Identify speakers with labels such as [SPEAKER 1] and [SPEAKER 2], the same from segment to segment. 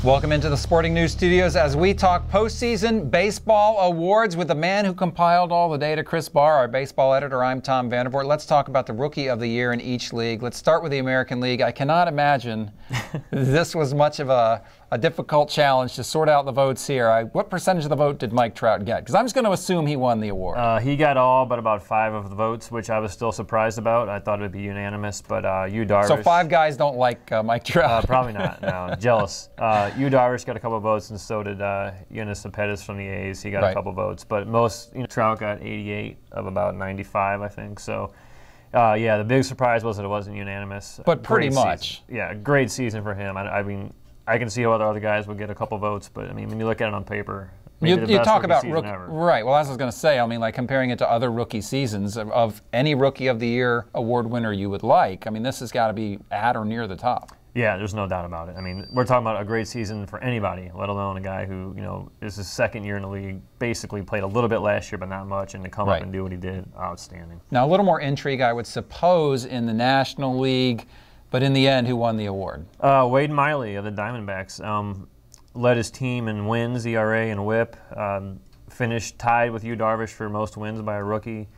[SPEAKER 1] Welcome into the Sporting News Studios as we talk postseason baseball awards with the man who compiled all the data, Chris Bahr, our baseball editor. I'm Tom Vandervoort. Let's talk about the Rookie of the Year in each league. Let's start with the American League. I cannot imagine this was much of a difficult challenge to sort out the votes here. What percentage of the vote did Mike Trout get? Because I'm just going to assume he won the award.
[SPEAKER 2] He got all but about 5 of the votes, which I was still surprised about. I thought it would be unanimous, but Yu Darvish.
[SPEAKER 1] So 5 guys don't like Mike Trout.
[SPEAKER 2] Probably not. No, jealous. Yu Darvish got a couple of votes, and so did Yoenis Cespedes from the A's. He got a couple of votes, but most Trout got 88 of about 95, I think. So. Yeah, the big surprise was that it wasn't unanimous.
[SPEAKER 1] But pretty much.
[SPEAKER 2] Yeah, great season for him. I mean, I can see how other guys would get a couple votes, but I mean, when you look at it on paper,
[SPEAKER 1] you talk about rookie, right? Well, as I was going to say, I mean, like comparing it to other rookie seasons of any Rookie of the Year award winner you would like. I mean, this has got to be at or near the top.
[SPEAKER 2] Yeah, there's no doubt about it. I mean, we're talking about a great season for anybody, let alone a guy who, is his second year in the league, basically played a little bit last year, but not much, and to come up and do what he did, outstanding.
[SPEAKER 1] Now, a little more intrigue, I would suppose, in the National League, but in the end, who won the award?
[SPEAKER 2] Wade Miley of the Diamondbacks led his team in wins, ERA, and WHIP. Finished tied with Yu Darvish for most wins by a rookie.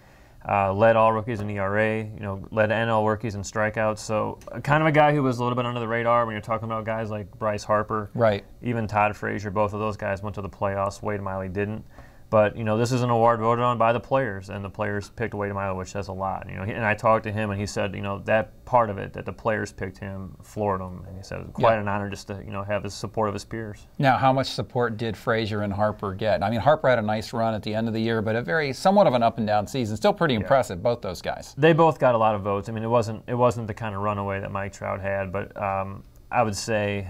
[SPEAKER 2] Led all rookies in ERA, led NL rookies in strikeouts. So kind of a guy who was a little bit under the radar when you're talking about guys like Bryce Harper.
[SPEAKER 1] Right.
[SPEAKER 2] Even Todd Frazier, both of those guys went to the playoffs. Wade Miley didn't. But, this is an award voted on by the players, and the players picked Wade Miley, which says a lot. And I talked to him, and he said, that part of it, that the players picked him, floored him. And he said it was quite an honor just to, have the support of his peers.
[SPEAKER 1] Now, how much support did Frazier and Harper get? I mean, Harper had a nice run at the end of the year, but somewhat of an up-and-down season. Still pretty impressive, both those guys.
[SPEAKER 2] They both got a lot of votes. I mean, it wasn't the kind of runaway that Mike Trout had, but I would say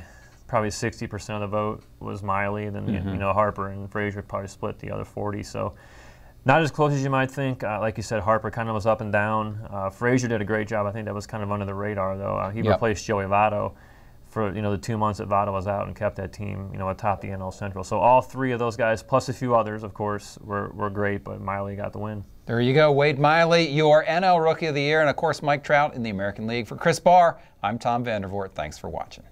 [SPEAKER 2] probably 60% of the vote was Miley, then Harper and Frazier probably split the other 40. So not as close as you might think. Like you said, Harper kind of was up and down. Frazier did a great job. I think that was kind of under the radar, though. He replaced Joey Votto for the 2 months that Votto was out and kept that team atop the NL Central. So all 3 of those guys, plus a few others, of course, were great, but Miley got the win.
[SPEAKER 1] There you go, Wade Miley, your NL Rookie of the Year, and of course Mike Trout in the American League. For Chris Bahr, I'm Tom Vandervoort. Thanks for watching.